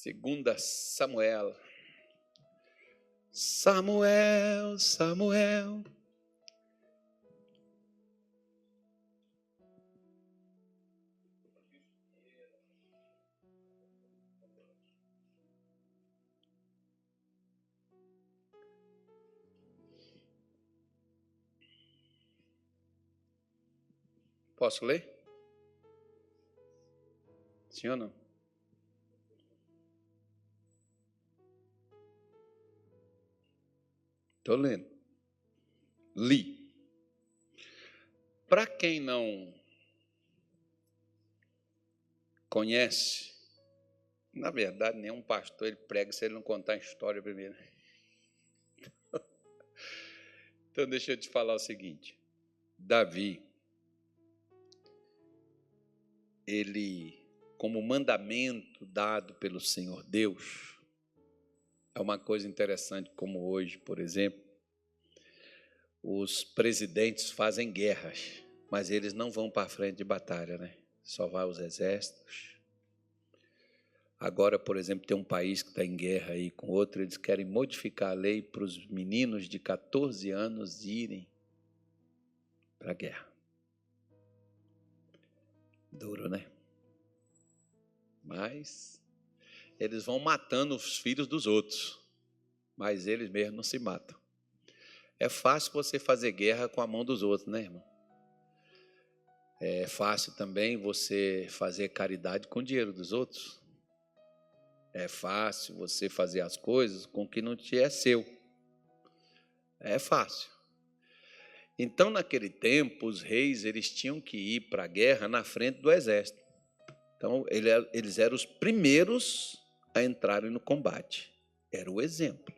Segunda Samuel. Samuel, Samuel. Posso ler? Sim ou não? Estou lendo. Li. Para quem não conhece, na verdade, nenhum pastor ele prega se ele não contar a história primeiro. Então, deixa eu te falar o seguinte. Davi, ele, como mandamento dado pelo Senhor Deus, é uma coisa interessante, como hoje, por exemplo, os presidentes fazem guerras, mas eles não vão para a frente de batalha, né? Só vai os exércitos. Agora, por exemplo, tem um país que está em guerra aí com outro, eles querem modificar a lei para os meninos de 14 anos irem para a guerra. Duro, né? Mas eles vão matando os filhos dos outros, mas eles mesmos não se matam. É fácil você fazer guerra com a mão dos outros, né, irmão? É fácil também você fazer caridade com o dinheiro dos outros. É fácil você fazer as coisas com o que não te é seu. É fácil. Então, naquele tempo, os reis eles tinham que ir para a guerra na frente do exército. Então, eles eram os primeiros a entrarem no combate. Era o exemplo.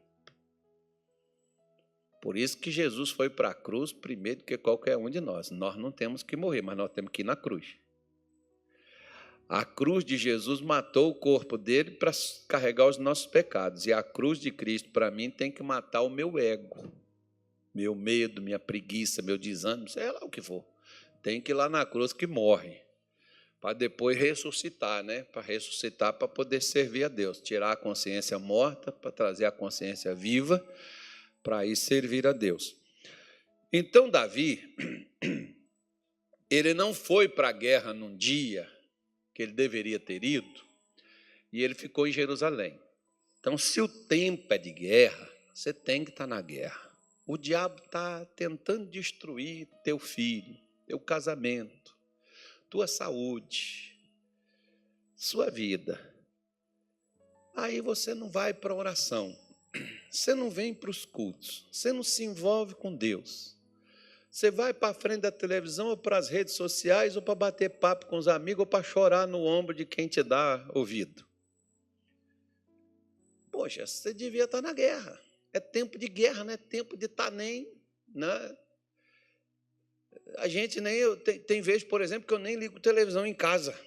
Por isso que Jesus foi para a cruz primeiro do que qualquer um de nós. Nós não temos que morrer, mas nós temos que ir na cruz. A cruz de Jesus matou o corpo dele para carregar os nossos pecados. E a cruz de Cristo, para mim, tem que matar o meu ego, meu medo, minha preguiça, meu desânimo, sei lá o que for. Tem que ir lá na cruz que morre, para depois ressuscitar, né? Para ressuscitar, para poder servir a Deus. Tirar a consciência morta, para trazer a consciência viva, para ir servir a Deus. Então, Davi, ele não foi para a guerra num dia que ele deveria ter ido, e ele ficou em Jerusalém. Então, se o tempo é de guerra, você tem que estar na guerra. O diabo está tentando destruir teu filho, teu casamento, tua saúde, sua vida. Aí você não vai para a oração, você não vem para os cultos, você não se envolve com Deus. Você vai para a frente da televisão ou para as redes sociais ou para bater papo com os amigos ou para chorar no ombro de quem te dá ouvido. Poxa, você devia estar na guerra. É tempo de guerra, não é tempo de estar nem... Né? A gente nem... Tem vezes, por exemplo, que eu nem ligo televisão em casa.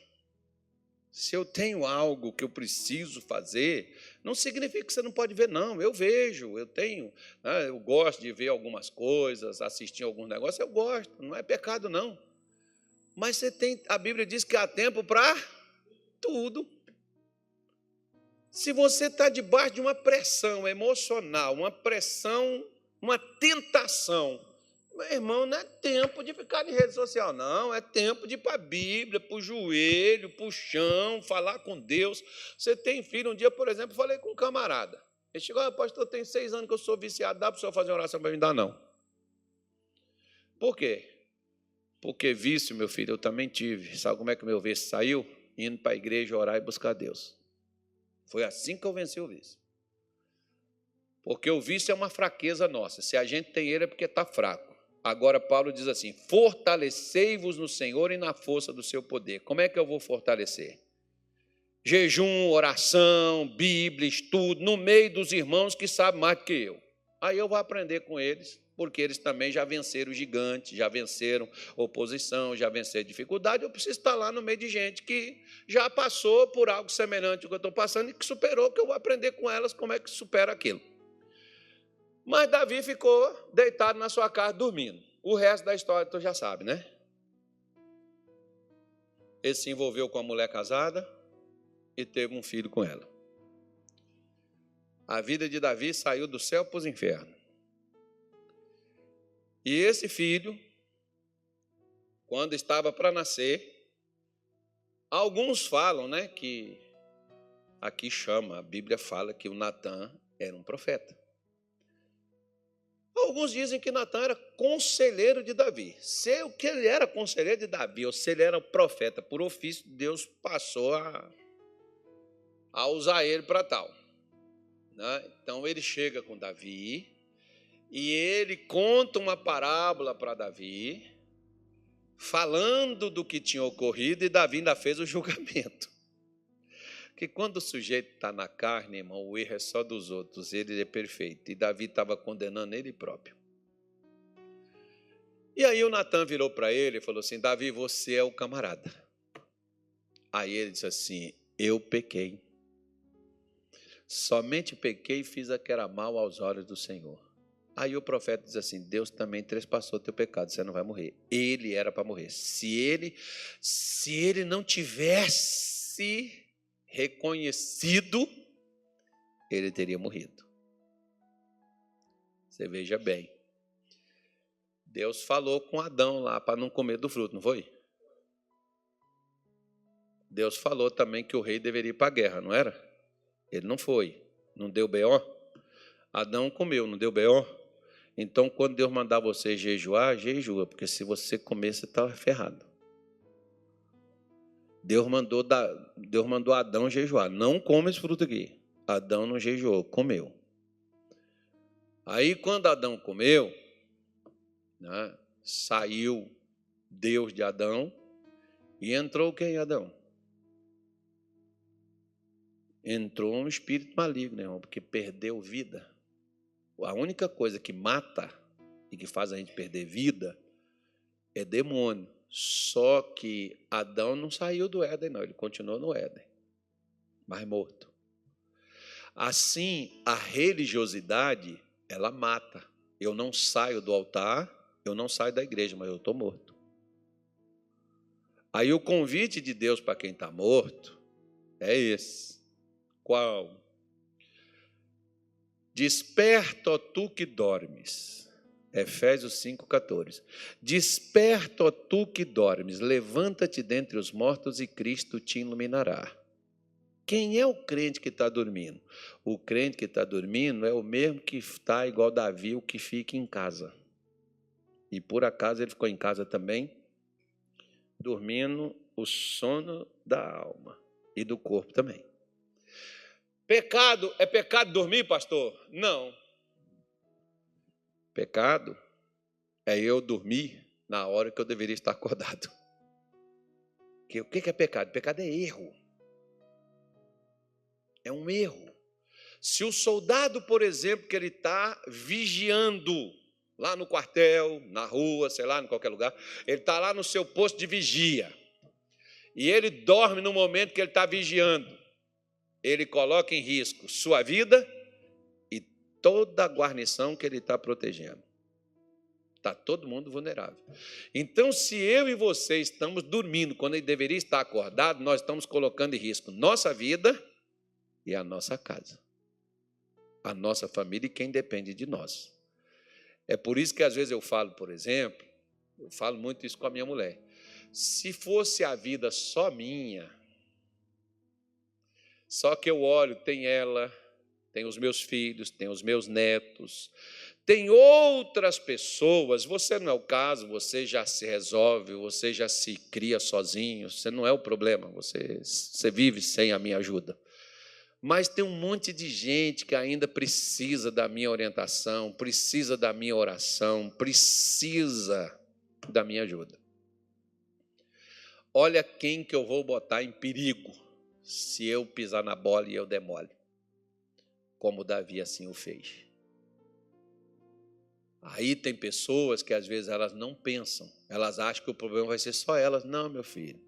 Se eu tenho algo que eu preciso fazer, não significa que você não pode ver, não. Eu vejo, eu tenho, né? Eu gosto de ver algumas coisas, assistir alguns negócios, eu gosto, não é pecado, não. Mas você tem, a Bíblia diz que há tempo para tudo. Se você está debaixo de uma pressão emocional, uma pressão, uma tentação, meu irmão, não é tempo de ficar em rede social, não. É tempo de ir para a Bíblia, para o joelho, para o chão, falar com Deus. Você tem filho? Um dia, por exemplo, falei com um camarada. Ele chegou, pastor, tem 6 anos que eu sou viciado, dá para o senhor fazer uma oração para mim? Dá não. Por quê? Porque vício, meu filho, eu também tive. Sabe como é que o meu vício saiu? Indo para a igreja, orar e buscar Deus. Foi assim que eu venci o vício. Porque o vício é uma fraqueza nossa. Se a gente tem ele é porque está fraco. Agora, Paulo diz assim, fortalecei-vos no Senhor e na força do seu poder. Como é que eu vou fortalecer? Jejum, oração, Bíblia, estudo, no meio dos irmãos que sabem mais do que eu. Aí eu vou aprender com eles, porque eles também já venceram gigantes, já venceram oposição, já venceram dificuldade. Eu preciso estar lá no meio de gente que já passou por algo semelhante ao que eu estou passando e que superou, que eu vou aprender com elas como é que supera aquilo. Mas Davi ficou deitado na sua casa dormindo. O resto da história tu já sabe, né? Ele se envolveu com a mulher casada e teve um filho com ela. A vida de Davi saiu do céu para os infernos. E esse filho, quando estava para nascer, alguns falam, né, que aqui chama, a Bíblia fala que o Natã era um profeta. Alguns dizem que Natã era conselheiro de Davi. Se o que ele era conselheiro de Davi, ou se ele era profeta por ofício, Deus passou a usar ele para tal. Né? Então ele chega com Davi e ele conta uma parábola para Davi, falando do que tinha ocorrido, e Davi ainda fez o julgamento. Porque quando o sujeito está na carne, irmão, o erro é só dos outros, ele é perfeito. E Davi estava condenando ele próprio. E aí o Natã virou para ele e falou assim: Davi, você é o camarada. Aí ele disse assim: eu pequei. Somente pequei e fiz a que era mal aos olhos do Senhor. Aí o profeta diz assim: Deus também trespassou teu pecado, você não vai morrer. Ele era para morrer. Se ele não tivesse reconhecido, ele teria morrido. Você veja bem. Deus falou com Adão lá para não comer do fruto, não foi? Deus falou também que o rei deveria ir para a guerra, não era? Ele não foi. Não deu B.O.? Adão comeu, não deu B.O.? Então, quando Deus mandar você jejuar, jejua, porque se você comer, você está ferrado. Deus mandou Adão jejuar. Não come esse fruto aqui. Adão não jejuou, comeu. Aí, quando Adão comeu, né, saiu Deus de Adão e entrou quem, Adão? Entrou um espírito maligno, irmão, porque perdeu vida. A única coisa que mata e que faz a gente perder vida é demônio. Só que Adão não saiu do Éden, não. Ele continuou no Éden, mas morto. Assim, a religiosidade, ela mata. Eu não saio do altar, eu não saio da igreja, mas eu estou morto. Aí o convite de Deus para quem está morto é esse. Qual? Desperta, ó tu que dormes. Efésios 5,14. Desperta, ó tu que dormes, levanta-te dentre os mortos e Cristo te iluminará. Quem é o crente que está dormindo? O crente que está dormindo é o mesmo que está igual Davi, o que fica em casa. E por acaso ele ficou em casa também, dormindo o sono da alma e do corpo também. Pecado, é pecado dormir, pastor? Não. Pecado é eu dormir na hora que eu deveria estar acordado. O que é pecado? Pecado é erro. É um erro. Se o soldado, por exemplo, que ele está vigiando lá no quartel, na rua, sei lá, em qualquer lugar, ele está lá no seu posto de vigia e ele dorme no momento que ele está vigiando, ele coloca em risco sua vida e toda a guarnição que ele está protegendo. Está todo mundo vulnerável. Então, se eu e você estamos dormindo quando ele deveria estar acordado, nós estamos colocando em risco nossa vida e a nossa casa, a nossa família e quem depende de nós. É por isso que às vezes eu falo, por exemplo, eu falo muito isso com a minha mulher. Se fosse a vida só minha, só que eu olho, tem ela, tem os meus filhos, tem os meus netos, tem outras pessoas, você não é o caso, você já se resolve, você já se cria sozinho, você não é o problema, você vive sem a minha ajuda. Mas tem um monte de gente que ainda precisa da minha orientação, precisa da minha oração, precisa da minha ajuda. Olha quem que eu vou botar em perigo se eu pisar na bola e eu der mole, como Davi assim o fez. Aí tem pessoas que às vezes elas não pensam, elas acham que o problema vai ser só elas. Não, meu filho.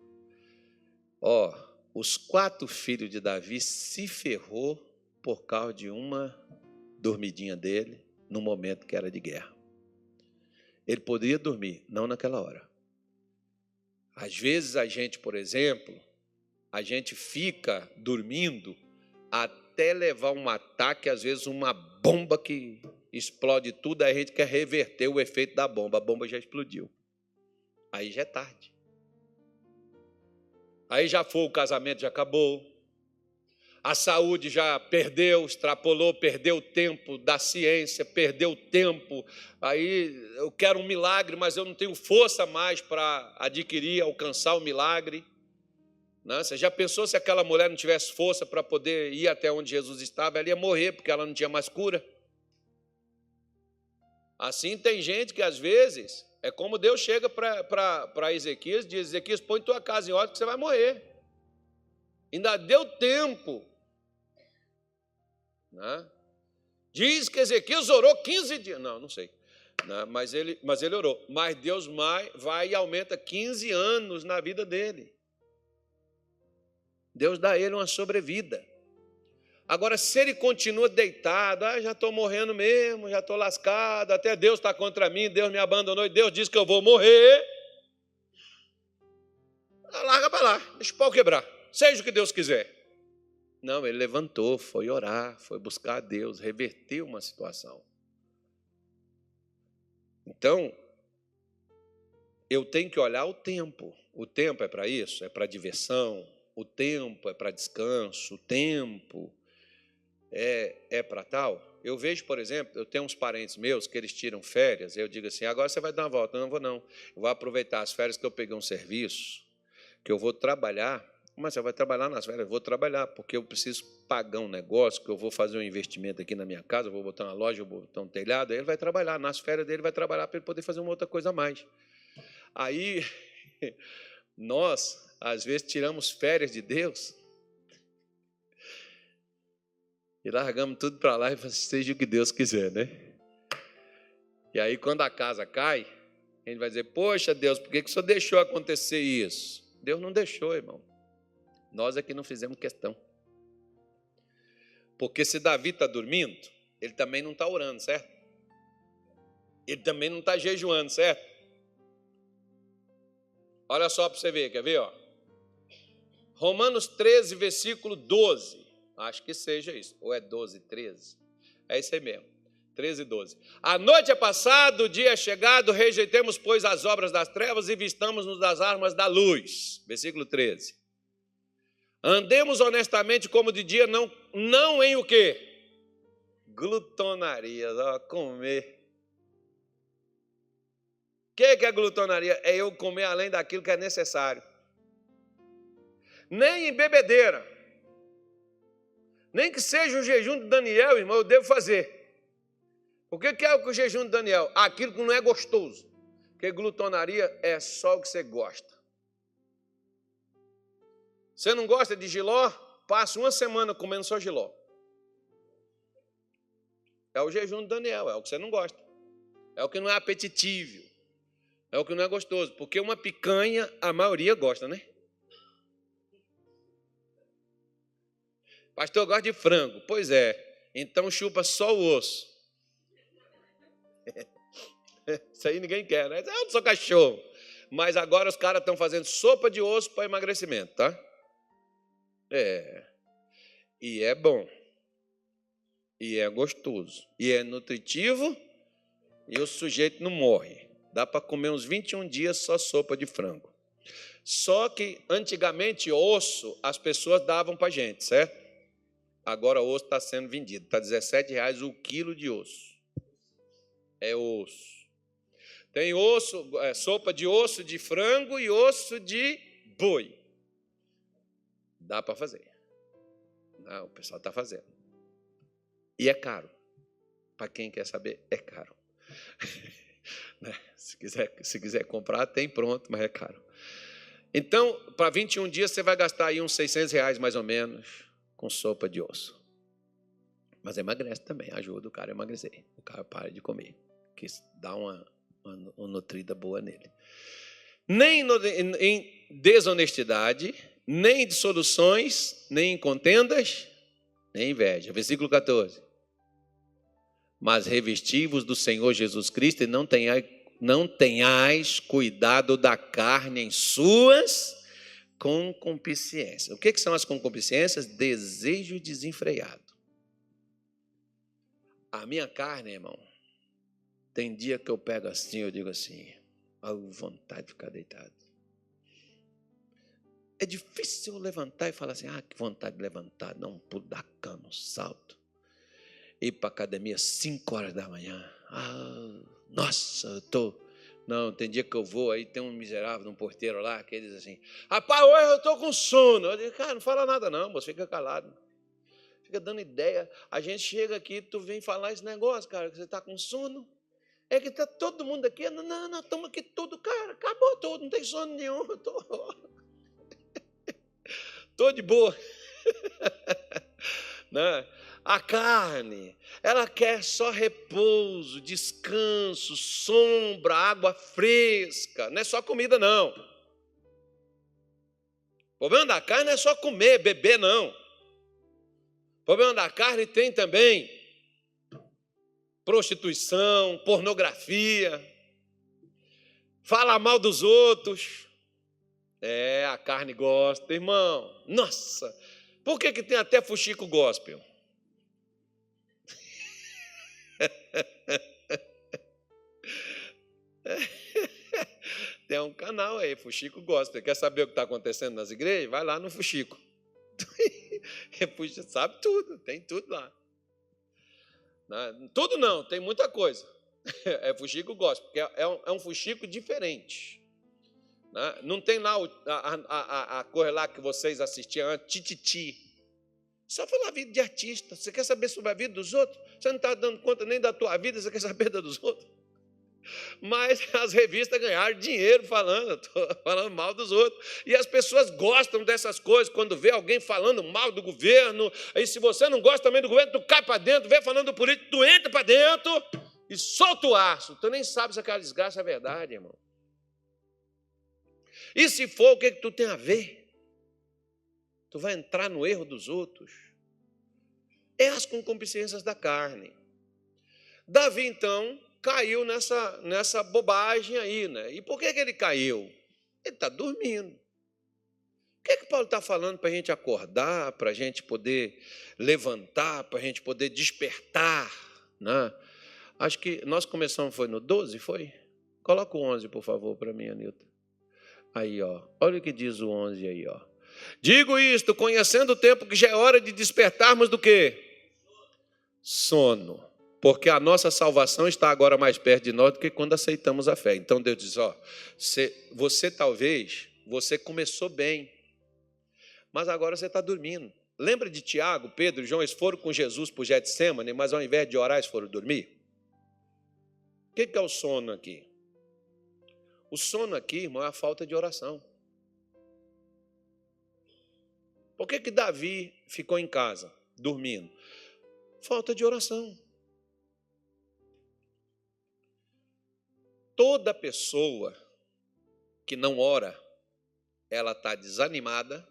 Os 4 filhos de Davi se ferrou por causa de uma dormidinha dele no momento que era de guerra. Ele poderia dormir, não naquela hora. Às vezes a gente, por exemplo, a gente fica dormindo até levar um ataque, às vezes uma bomba que explode tudo, aí a gente quer reverter o efeito da bomba. A bomba já explodiu. Aí já é tarde. Aí já foi, o casamento já acabou. A saúde já perdeu, extrapolou, perdeu o tempo da ciência, perdeu o tempo. Aí eu quero um milagre, mas eu não tenho força mais para adquirir, alcançar o milagre. Você já pensou se aquela mulher não tivesse força para poder ir até onde Jesus estava? Ela ia morrer, porque ela não tinha mais cura. Assim tem gente que às vezes, é como Deus chega para Ezequias e diz: Ezequias, põe tua casa em ordem que você vai morrer. Ainda deu tempo. Diz que Ezequias orou 15 dias. Não sei. Mas ele orou. Mas Deus vai e aumenta 15 anos na vida dele. Deus dá a ele uma sobrevida. Agora, se ele continua deitado, já estou morrendo mesmo, já estou lascado, até Deus está contra mim, Deus me abandonou e Deus disse que eu vou morrer. Larga para lá, deixa o pau quebrar, seja o que Deus quiser. Não, ele levantou, foi orar, foi buscar a Deus, reverteu uma situação. Então, eu tenho que olhar o tempo. O tempo é para isso, é para diversão. O tempo é para descanso, o tempo é para tal. Eu vejo, por exemplo, eu tenho uns parentes meus que eles tiram férias, eu digo assim, agora você vai dar uma volta. Não vou não, eu vou aproveitar as férias que eu peguei um serviço, que eu vou trabalhar. Mas você vai trabalhar nas férias? Eu vou trabalhar, porque eu preciso pagar um negócio, que eu vou fazer um investimento aqui na minha casa, eu vou botar uma loja, eu vou botar um telhado, aí ele vai trabalhar, nas férias dele vai trabalhar para ele poder fazer uma outra coisa a mais. Aí, nós, às vezes, tiramos férias de Deus e largamos tudo para lá e falamos, seja o que Deus quiser, né? E aí, quando a casa cai, a gente vai dizer, poxa, Deus, por que o Senhor deixou acontecer isso? Deus não deixou, irmão. Nós é que não fizemos questão. Porque se Davi está dormindo, ele também não está orando, certo? Ele também não está jejuando, certo? Olha só para você ver, quer ver? Romanos 13, versículo 12. Acho que seja isso. Ou é 12, 13? É isso aí mesmo. 13 e 12. A noite é passada, o dia é chegado, rejeitemos, pois, as obras das trevas e vistamos-nos das armas da luz. Versículo 13. Andemos honestamente como de dia, não em o quê? Glutonarias, comer. O que é glutonaria? É eu comer além daquilo que é necessário. Nem em bebedeira. Nem que seja o jejum de Daniel, irmão, eu devo fazer. O que é o jejum de Daniel? Aquilo que não é gostoso. Porque glutonaria é só o que você gosta. Você não gosta de jiló? Passa uma semana comendo só jiló. É o jejum de Daniel, é o que você não gosta. É o que não é apetitivo. É o que não é gostoso. Porque uma picanha, a maioria gosta, né? Pastor, eu gosto de frango. Pois é, então chupa só o osso. Isso aí ninguém quer, né? Eu não sou cachorro. Mas agora os caras estão fazendo sopa de osso para emagrecimento, tá? E é bom. E é gostoso. E é nutritivo. E o sujeito não morre. Dá para comer uns 21 dias só sopa de frango. Só que antigamente osso as pessoas davam para a gente, certo? Agora o osso está sendo vendido. Está R$17 o quilo de osso. É osso. Tem osso, sopa de osso de frango e osso de boi. Dá para fazer. Não, o pessoal está fazendo. E é caro. Para quem quer saber, é caro. Se quiser comprar, tem pronto, mas é caro. Então, para 21 dias, você vai gastar aí uns R$600 mais ou menos com sopa de osso. Mas emagrece também, ajuda o cara a emagrecer. O cara para de comer, que dá uma nutrida boa nele. Nem em desonestidade, nem em dissoluções, nem em contendas, nem em inveja. Versículo 14. Mas revesti-vos do Senhor Jesus Cristo e não tenhais cuidado da carne em suas Concupiscência. O que são as concupiscências? Desejo desenfreado. A minha carne, irmão, tem dia que eu pego assim, eu digo assim, vontade de ficar deitado. É difícil eu levantar e falar assim, que vontade de levantar, dar um pulo da cama, um salto. Ir para a academia 5 horas da manhã. Nossa, eu estou... Não, tem dia que eu vou, aí tem um miserável, um porteiro lá, que ele diz assim, rapaz, hoje eu estou com sono. Eu digo, cara, não fala nada não, você fica calado. Fica dando ideia. A gente chega aqui, tu vem falar esse negócio, cara, que você está com sono. É que está todo mundo aqui, não, estamos aqui tudo, cara, acabou tudo, não tem sono nenhum, eu estou de boa. Né? A carne, ela quer só repouso, descanso, sombra, água fresca, não é só comida não. O problema da carne não é só comer, beber não. O problema da carne tem também prostituição, pornografia, fala mal dos outros. A carne gosta, irmão. Nossa, por que tem até fuxico gospel? Tem um canal aí, Fuxico Gospel. Quer saber o que está acontecendo nas igrejas? Vai lá no Fuxico. Sabe tudo, tem tudo lá. Tudo não, tem muita coisa. É Fuxico Gospel, porque é um fuxico diferente. Não tem lá a coisa lá que vocês assistiam antes, tititi. Só falar a vida de artista. Você quer saber sobre a vida dos outros? Você não está dando conta nem da tua vida, você quer saber da dos outros? Mas as revistas ganharam dinheiro falando mal dos outros. E as pessoas gostam dessas coisas, quando vê alguém falando mal do governo. Aí se você não gosta também do governo, tu cai para dentro, vê falando do político, tu entra para dentro e solta o aço. Tu nem sabe se aquela desgraça é verdade, irmão. E se for, o que tu tem a ver? Tu vai entrar no erro dos outros. É as concupiscências da carne. Davi, então, caiu nessa bobagem aí, né? E por que ele caiu? Ele está dormindo. O que Paulo está falando para a gente acordar, para a gente poder levantar, para a gente poder despertar, né? Acho que nós começamos, foi no 12, foi? Coloca o 11, por favor, para mim, Anilton. Aí, olha o que diz o 11 aí, Digo isto, conhecendo o tempo que já é hora de despertarmos do quê? Sono. Porque a nossa salvação está agora mais perto de nós do que quando aceitamos a fé. Então Deus diz, você começou bem, mas agora você está dormindo. Lembra de Tiago, Pedro e João, eles foram com Jesus para o Getsêmani, mas ao invés de orar, eles foram dormir? O que é o sono aqui? O sono aqui, irmão, é a falta de oração. Por que Davi ficou em casa, dormindo? Falta de oração. Toda pessoa que não ora, ela está desanimada,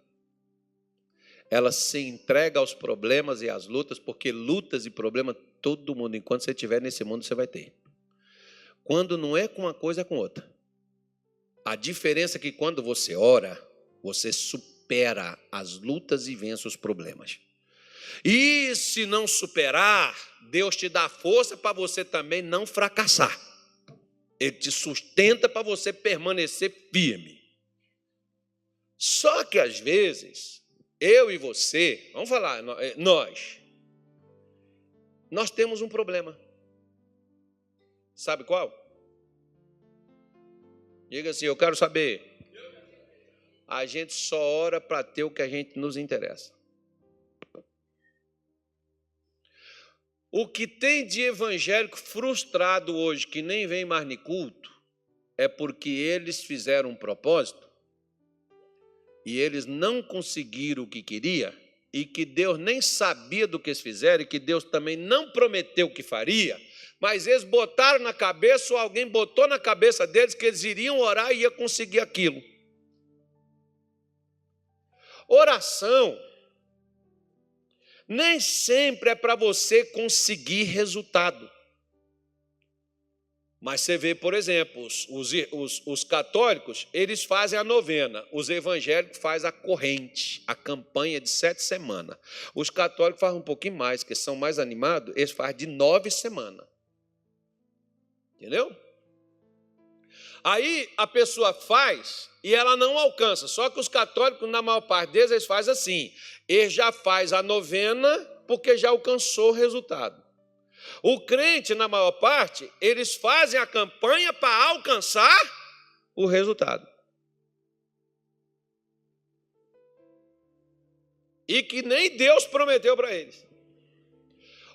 ela se entrega aos problemas e às lutas, porque lutas e problemas todo mundo, enquanto você estiver nesse mundo, você vai ter. Quando não é com uma coisa, é com outra. A diferença é que quando você ora, você supera as lutas e vence os problemas. E se não superar, Deus te dá força para você também não fracassar. Ele te sustenta para você permanecer firme. Só que às vezes, eu e você, vamos falar, nós temos um problema. Sabe qual? Diga assim, eu quero saber. A gente só ora para ter o que a gente nos interessa. O que tem de evangélico frustrado hoje, que nem vem mais no culto, é porque eles fizeram um propósito e eles não conseguiram o que queria, e que Deus nem sabia do que eles fizeram, e que Deus também não prometeu que faria, mas eles botaram na cabeça, ou alguém botou na cabeça deles, que eles iriam orar e ia conseguir aquilo. Oração nem sempre é para você conseguir resultado. Mas você vê, por exemplo, os católicos, eles fazem a novena, os evangélicos fazem a corrente, a campanha de 7 semanas. Os católicos fazem um pouquinho mais, que são mais animados, eles fazem de 9 semanas. Entendeu? Aí a pessoa faz e ela não alcança. Só que os católicos, na maior parte deles, eles fazem assim. Eles já faz a novena porque já alcançou o resultado. O crente, na maior parte, eles fazem a campanha para alcançar o resultado. E que nem Deus prometeu para eles.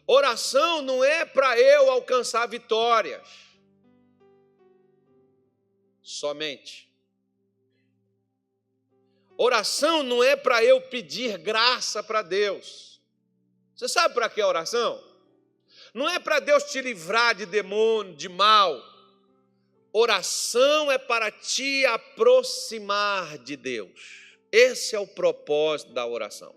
Oração não é para eu alcançar vitórias. Somente. Oração não é para eu pedir graça para Deus. Você sabe para que é oração? Não é para Deus te livrar de demônio, de mal. Oração é para te aproximar de Deus. Esse é o propósito da oração.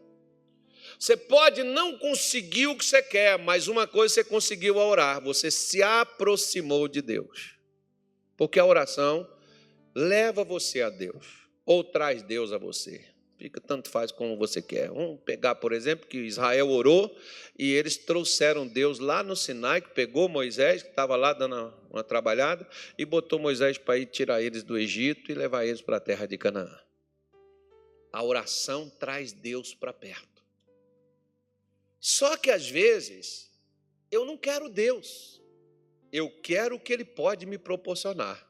Você pode não conseguir o que você quer, mas uma coisa você conseguiu ao orar, você se aproximou de Deus. Porque a oração leva você a Deus, ou traz Deus a você. Fica tanto faz como você quer. Vamos pegar, por exemplo, que Israel orou e eles trouxeram Deus lá no Sinai, que pegou Moisés, que estava lá dando uma trabalhada, e botou Moisés para ir tirar eles do Egito e levar eles para a terra de Canaã. A oração traz Deus para perto. Só que às vezes eu não quero Deus, eu quero o que Ele pode me proporcionar.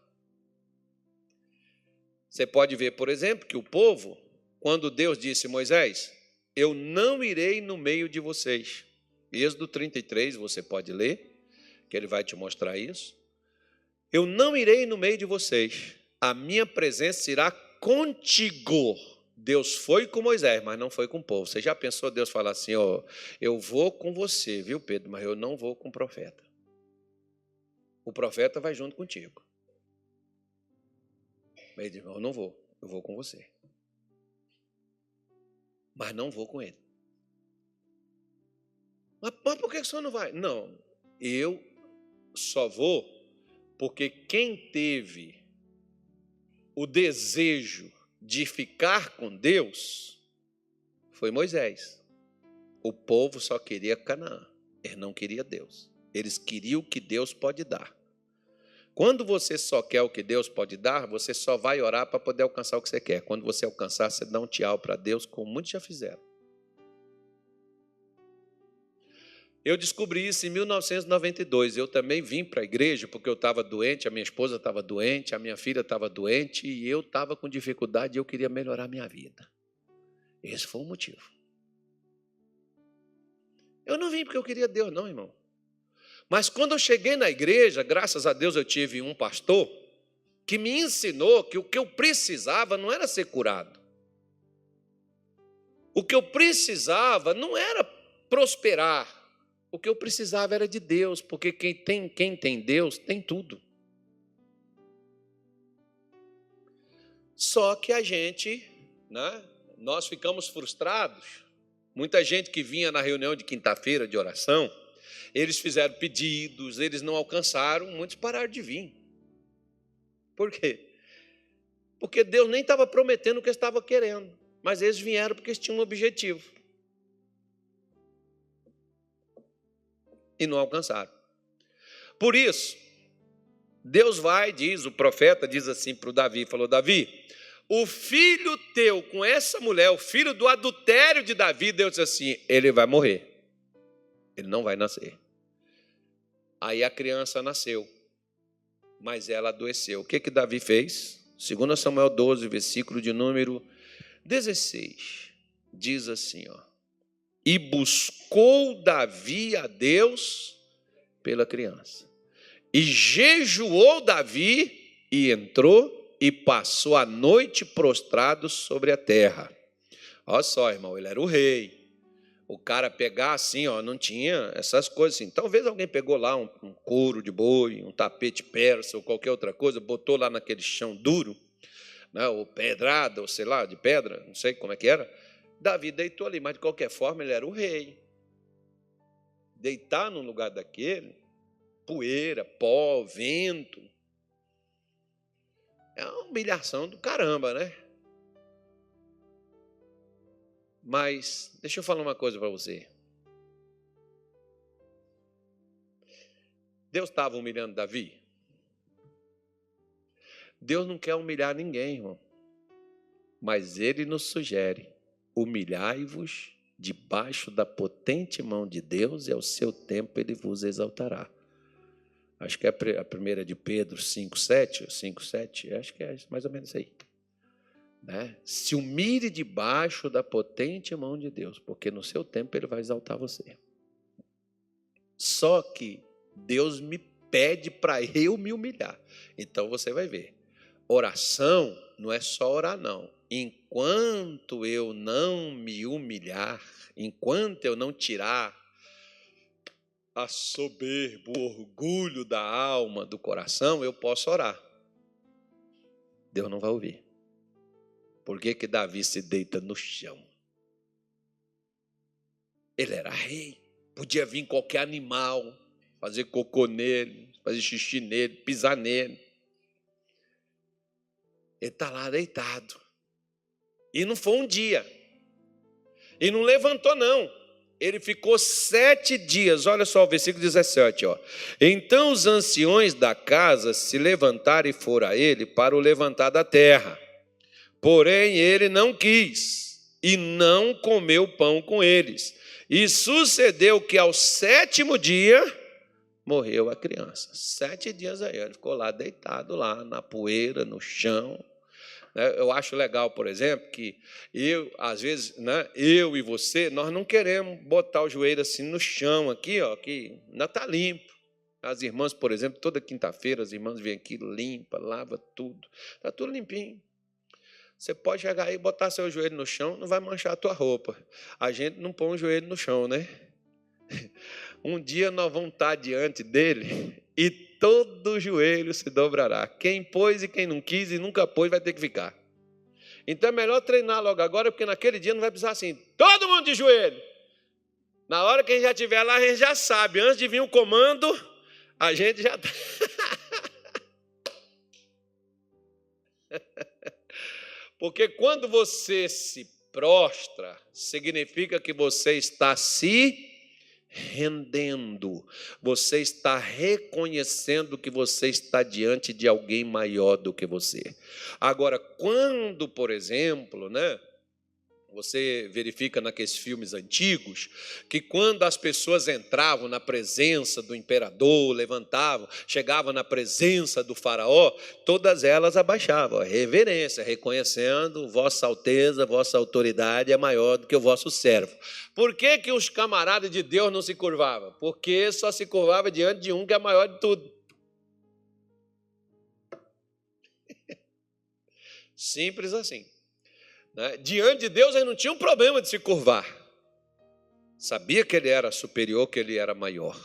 Você pode ver, por exemplo, que o povo, quando Deus disse a Moisés, eu não irei no meio de vocês. Êxodo 33, você pode ler, que ele vai te mostrar isso. Eu não irei no meio de vocês, a minha presença irá contigo. Deus foi com Moisés, mas não foi com o povo. Você já pensou Deus falar assim, ó, eu vou com você, viu, Pedro, mas eu não vou com o profeta. O profeta vai junto contigo. Mas ele diz, eu não vou, eu vou com você. Mas não vou com ele. Mas por que o senhor não vai? Não, eu só vou porque quem teve o desejo de ficar com Deus foi Moisés. O povo só queria Canaã, eles não queriam Deus. Eles queriam o que Deus pode dar. Quando você só quer o que Deus pode dar, você só vai orar para poder alcançar o que você quer. Quando você alcançar, você dá um tchau para Deus, como muitos já fizeram. Eu descobri isso em 1992. Eu também vim para a igreja porque eu estava doente, a minha esposa estava doente, a minha filha estava doente e eu estava com dificuldade e eu queria melhorar a minha vida. Esse foi o motivo. Eu não vim porque eu queria Deus, não, irmão. Mas quando eu cheguei na igreja, graças a Deus eu tive um pastor que me ensinou que o que eu precisava não era ser curado. O que eu precisava não era prosperar. O que eu precisava era de Deus, porque quem tem Deus tem tudo. Só que a gente, né, nós ficamos frustrados. Muita gente que vinha na reunião de quinta-feira de oração, eles fizeram pedidos, eles não alcançaram, muitos pararam de vir. Por quê? Porque Deus nem estava prometendo o que eles estavam querendo, mas eles vieram porque eles tinham um objetivo. E não alcançaram. Por isso, Deus diz, o profeta diz assim para o Davi, falou, Davi, o filho teu com essa mulher, o filho do adultério de Davi, Deus disse assim, ele vai morrer, ele não vai nascer. Aí a criança nasceu, mas ela adoeceu. O que Davi fez? 2 Samuel 12, versículo de número 16, diz assim, ó, e buscou Davi a Deus pela criança. E jejuou Davi e entrou e passou a noite prostrado sobre a terra. Olha só, irmão, ele era o rei. O cara pegar assim, ó, não tinha essas coisas assim. Talvez alguém pegou lá um couro de boi, um tapete persa ou qualquer outra coisa, botou lá naquele chão duro, né, ou pedrada, ou sei lá, de pedra, não sei como é que era. Davi deitou ali, mas de qualquer forma ele era o rei. Deitar num lugar daquele poeira, pó, vento. É uma humilhação do caramba, né? Mas deixa eu falar uma coisa para você. Deus estava humilhando Davi? Deus não quer humilhar ninguém, irmão. Mas Ele nos sugere: humilhai-vos debaixo da potente mão de Deus e ao seu tempo Ele vos exaltará. Acho que é a primeira de Pedro 5,7, acho que é mais ou menos isso aí. Né? Se humilhe debaixo da potente mão de Deus, porque no seu tempo Ele vai exaltar você. Só que Deus me pede para eu me humilhar. Então você vai ver. Oração não é só orar, não. Enquanto eu não me humilhar, enquanto eu não tirar a soberba, o orgulho da alma, do coração, eu posso orar. Deus não vai ouvir. Por que Davi se deita no chão? Ele era rei. Podia vir qualquer animal, fazer cocô nele, fazer xixi nele, pisar nele. Ele está lá deitado. E não foi um dia. E não levantou, não. Ele ficou 7 dias. Olha só o versículo 17. Ó. Então os anciões da casa se levantaram e foram a ele para o levantar da terra. Porém ele não quis e não comeu pão com eles. E sucedeu que ao 7º dia morreu a criança. 7 dias aí. Ele ficou lá deitado, lá na poeira, no chão. Eu acho legal, por exemplo, que às vezes, né, eu e você, nós não queremos botar o joelho assim no chão, aqui, ó, que ainda está limpo. As irmãs, por exemplo, toda quinta-feira, as irmãs vêm aqui, limpa, lava tudo. Está tudo limpinho. Você pode chegar aí e botar seu joelho no chão, não vai manchar a tua roupa. A gente não põe o joelho no chão, né? Um dia nós vamos estar diante dele e todo joelho se dobrará. Quem pôs e quem não quis e nunca pôs vai ter que ficar. Então é melhor treinar logo agora, porque naquele dia não vai precisar assim, todo mundo de joelho. Na hora que a gente já estiver lá, a gente já sabe. Antes de vir o comando, a gente já está. Porque quando você se prostra, significa que você está se rendendo, você está reconhecendo que você está diante de alguém maior do que você. Agora, quando, por exemplo, né, você verifica naqueles filmes antigos, que quando as pessoas entravam na presença do imperador, levantavam, chegavam na presença do faraó, todas elas abaixavam, reverência, reconhecendo: Vossa Alteza, Vossa autoridade é maior do que o vosso servo. Por que os camaradas de Deus não se curvavam? Porque só se curvava diante de um que é maior de tudo. Simples assim. Né? Diante de Deus ele não tinha um problema de se curvar. Sabia que ele era superior, que ele era maior.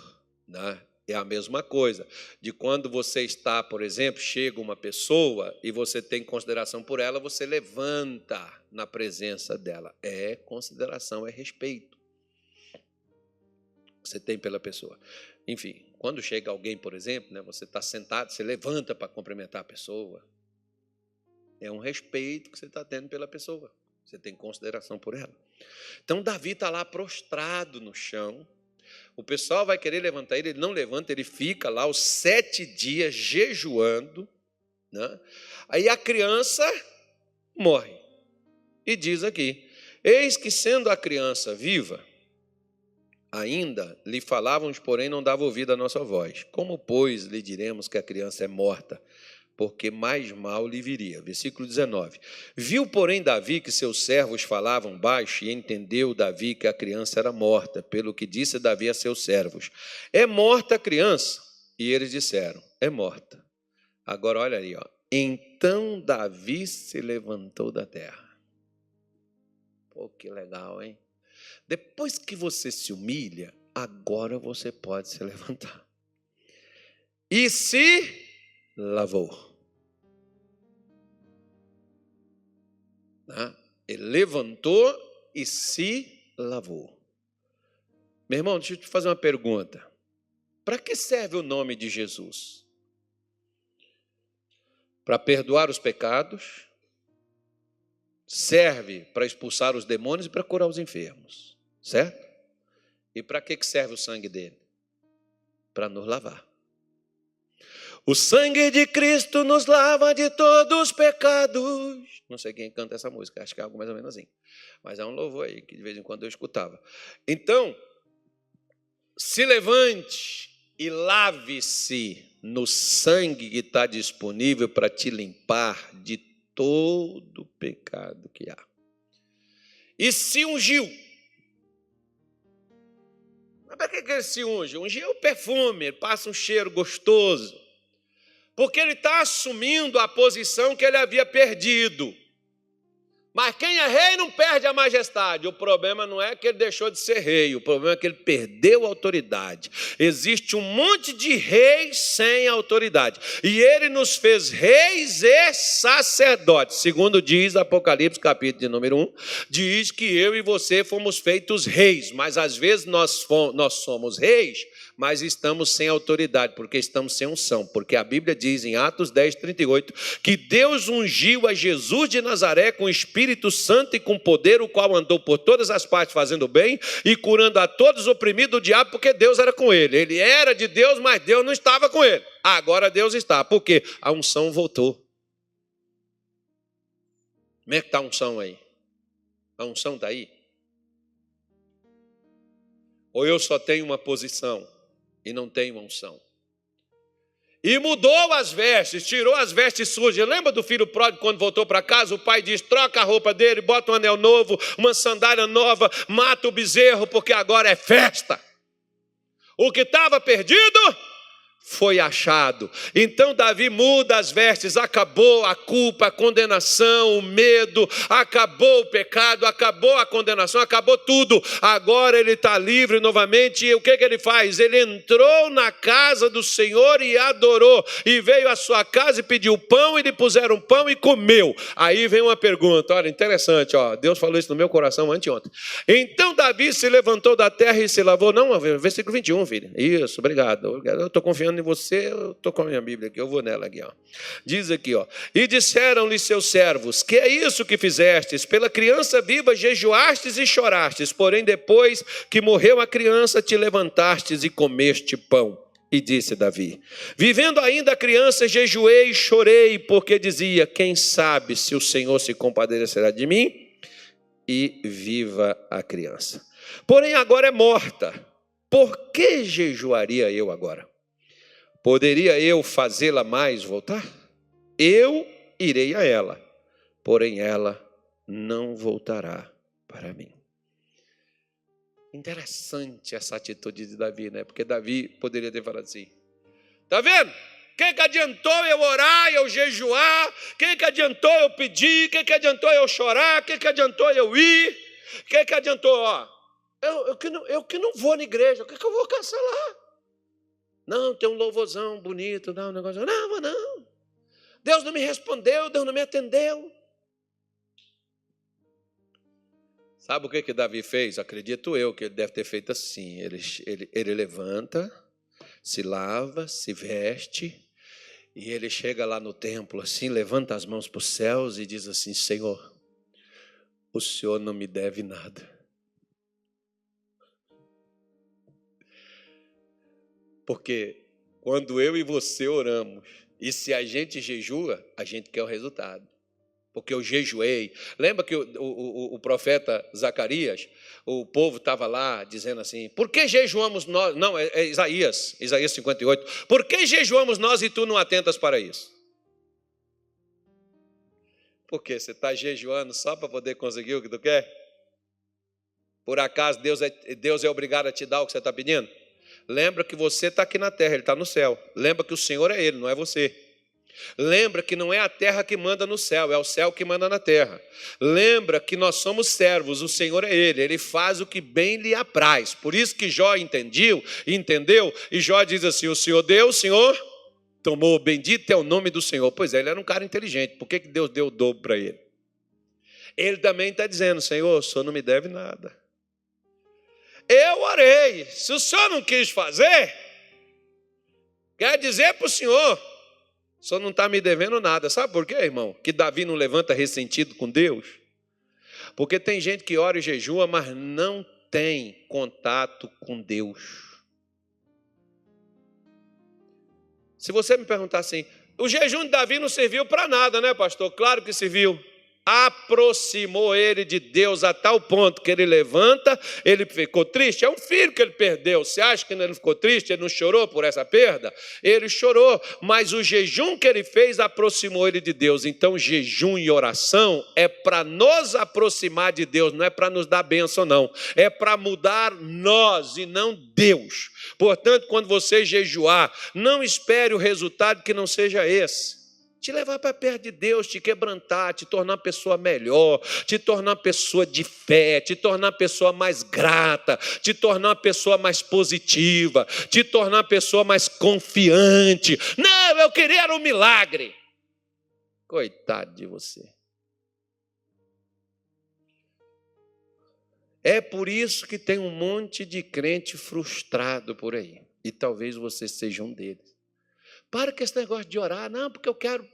Né? É a mesma coisa de quando você está, por exemplo, chega uma pessoa e você tem consideração por ela, você levanta na presença dela. É consideração, é respeito que você tem pela pessoa. Enfim, quando chega alguém, por exemplo, né, você está sentado, você levanta para cumprimentar a pessoa. É um respeito que você está tendo pela pessoa. Você tem consideração por ela. Então, Davi está lá prostrado no chão. O pessoal vai querer levantar ele, ele não levanta, ele fica lá os 7 dias jejuando. Né? Aí a criança morre. E diz aqui: eis que sendo a criança viva, ainda lhe falávamos, porém não dava ouvido à nossa voz. Como, pois, lhe diremos que a criança é morta? Porque mais mal lhe viria. Versículo 19. Viu, porém, Davi que seus servos falavam baixo, e entendeu Davi que a criança era morta, pelo que disse Davi a seus servos: é morta a criança? E eles disseram: é morta. Agora olha aí, ó. Então Davi se levantou da terra. Pô, que legal, hein? Depois que você se humilha, agora você pode se levantar. E se lavou. Ele levantou e se lavou. Meu irmão, deixa eu te fazer uma pergunta. Para que serve o nome de Jesus? Para perdoar os pecados, serve para expulsar os demônios e para curar os enfermos, certo? E para que serve o sangue dele? Para nos lavar. O sangue de Cristo nos lava de todos os pecados. Não sei quem canta essa música, acho que é algo mais ou menos assim. Mas é um louvor aí que de vez em quando eu escutava. Então, se levante e lave-se no sangue que está disponível para te limpar de todo o pecado que há. E se ungiu. Mas para que ele se unge? Ungir é o perfume, ele passa um cheiro gostoso. Porque ele está assumindo a posição que ele havia perdido. Mas quem é rei não perde a majestade. O problema não é que ele deixou de ser rei, o problema é que ele perdeu a autoridade. Existe um monte de reis sem autoridade. E ele nos fez reis e sacerdotes. Segundo diz Apocalipse, capítulo de número 1, diz que eu e você fomos feitos reis. Mas às vezes nós somos reis, mas estamos sem autoridade, porque estamos sem unção. Porque a Bíblia diz em Atos 10, 38, que Deus ungiu a Jesus de Nazaré com o Espírito Santo e com poder, o qual andou por todas as partes fazendo bem e curando a todos oprimidos do diabo, porque Deus era com ele. Ele era de Deus, mas Deus não estava com ele. Agora Deus está, porque a unção voltou. Como é que está a unção aí? A unção está aí? Ou eu só tenho uma posição e não tenho uma unção? E mudou as vestes, tirou as vestes sujas. Lembra do filho pródigo quando voltou para casa? O pai diz, troca a roupa dele, bota um anel novo, uma sandália nova, mata o bezerro, porque agora é festa. O que estava perdido foi achado. Então Davi muda as vestes, acabou a culpa, a condenação, o medo, acabou o pecado, acabou a condenação, acabou tudo. Agora ele está livre novamente. E o que ele faz? Ele entrou na casa do Senhor e adorou. E veio à sua casa e pediu pão, e lhe puseram pão e comeu. Aí vem uma pergunta, olha, interessante, ó, Deus falou isso no meu coração anteontem. Então Davi se levantou da terra e se lavou. Não, versículo 21, filho. Isso, obrigado. Eu estou confiando em você, eu estou com a minha Bíblia aqui, eu vou nela aqui, ó. Diz aqui, ó, e disseram-lhe seus servos, que é isso que fizestes? Pela criança viva jejuastes e chorastes, porém depois que morreu a criança te levantastes e comeste pão. E disse Davi, vivendo ainda a criança, jejuei e chorei, porque dizia, quem sabe se o Senhor se compadecerá de mim? E viva a criança. Porém agora é morta, por que jejuaria eu agora? Poderia eu fazê-la mais voltar? Eu irei a ela, porém ela não voltará para mim. Interessante essa atitude de Davi, né? Porque Davi poderia ter falado assim, tá vendo? O que adiantou eu orar, eu jejuar? O que adiantou eu pedir? O que adiantou eu chorar? O que adiantou eu ir? O que adiantou, ó? Eu que não vou na igreja, o que eu vou caçar lá? Não, tem um louvorzão bonito, dá um negócio. Não, não. Deus não me respondeu, Deus não me atendeu. Sabe o que Davi fez? Acredito eu que ele deve ter feito assim. Ele levanta, se lava, se veste, e ele chega lá no templo assim, levanta as mãos para os céus e diz assim, Senhor, o Senhor não me deve nada. Porque quando eu e você oramos, e se a gente jejua, a gente quer o resultado. Porque eu jejuei. Lembra que o profeta Zacarias, o povo estava lá dizendo assim, por que jejuamos nós? Não, é Isaías 58. Por que jejuamos nós e tu não atentas para isso? Porque você está jejuando só para poder conseguir o que tu quer? Por acaso Deus é obrigado a te dar o que você está pedindo? Lembra que você está aqui na terra, Ele está no céu. Lembra que o Senhor é Ele, não é você. Lembra que não é a terra que manda no céu, é o céu que manda na terra. Lembra que nós somos servos, o Senhor é Ele faz o que bem lhe apraz. Por isso que Jó entendeu, e Jó diz assim, o Senhor deu, o Senhor tomou, bendito é o nome do Senhor. Pois é, ele era um cara inteligente, por que Deus deu o dobro para ele? Ele também está dizendo, Senhor, o Senhor não me deve nada. Eu orei, se o Senhor não quis fazer, Quer dizer para o senhor não está me devendo nada. Sabe por quê, irmão? Que Davi não levanta ressentido com Deus? Porque tem gente que ora e jejua, mas não tem contato com Deus. Se você me perguntar assim, o jejum de Davi não serviu para nada, né, pastor? Claro que serviu. Aproximou ele de Deus a tal ponto que ele levanta, ele ficou triste. É um filho que ele perdeu. Você acha que ele não ficou triste? Ele não chorou por essa perda? Ele chorou, mas o jejum que ele fez aproximou ele de Deus. Então, jejum e oração é para nos aproximar de Deus, não é para nos dar bênção, não. É para mudar nós e não Deus. Portanto, quando você jejuar, não espere o resultado que não seja esse. Te levar para perto de Deus, te quebrantar, te tornar uma pessoa melhor, te tornar uma pessoa de fé, te tornar uma pessoa mais grata, te tornar uma pessoa mais positiva, te tornar uma pessoa mais confiante. Não, eu queria um milagre. Coitado de você. É por isso que tem um monte de crente frustrado por aí. E talvez você seja um deles. Para com esse negócio de orar. Não, porque eu quero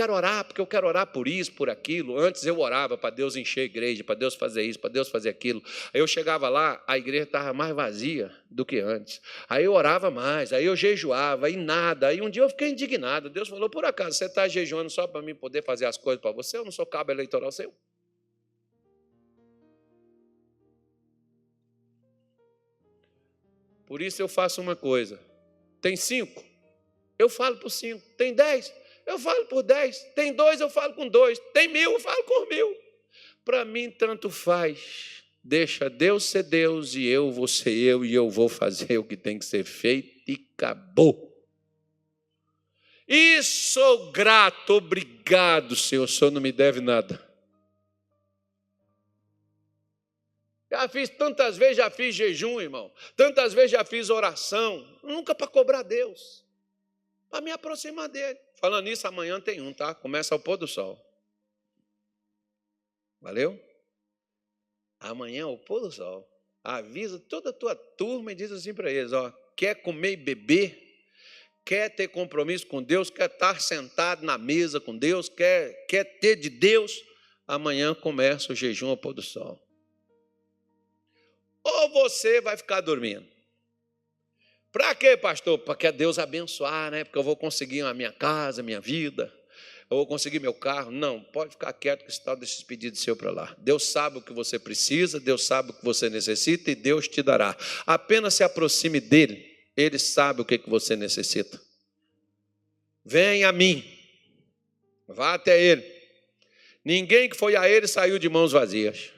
orar, porque eu quero orar por isso, por aquilo. Antes eu orava para Deus encher a igreja, para Deus fazer isso, para Deus fazer aquilo. Aí eu chegava lá, a igreja estava mais vazia do que antes. Aí eu orava mais, aí eu jejuava, e nada. Aí um dia eu fiquei indignado. Deus falou, por acaso, você está jejuando só para mim poder fazer as coisas para você? Eu não sou cabo eleitoral seu? Por isso eu faço uma coisa. Tem 5? Eu falo por 5. Tem 10? Eu falo por 10. Tem 2? Eu falo com 2. Tem 1.000? Eu falo com 1.000. Para mim, tanto faz. Deixa Deus ser Deus e eu vou ser eu e eu vou fazer o que tem que ser feito e acabou. E sou grato, obrigado, Senhor. O Senhor não me deve nada. Já fiz tantas vezes, já fiz jejum, irmão. Tantas vezes já fiz oração. Nunca para cobrar Deus. Para me aproximar dele. Falando nisso, amanhã tem um, tá? Começa ao pôr do sol. Valeu? Amanhã ao pôr do sol. Avisa toda a tua turma e diz assim para eles, ó, quer comer e beber? Quer ter compromisso com Deus? Quer estar sentado na mesa com Deus? Quer ter de Deus? Amanhã começa o jejum ao pôr do sol. Ou você vai ficar dormindo. Para quê, pastor? Para que Deus abençoar, né? Porque eu vou conseguir a minha casa, a minha vida, eu vou conseguir meu carro. Não, pode ficar quieto que esse tal desses pedidos seu para lá. Deus sabe o que você precisa, Deus sabe o que você necessita e Deus te dará. Apenas se aproxime dele, ele sabe o que você necessita. Venha a mim, vá até ele. Ninguém que foi a ele saiu de mãos vazias.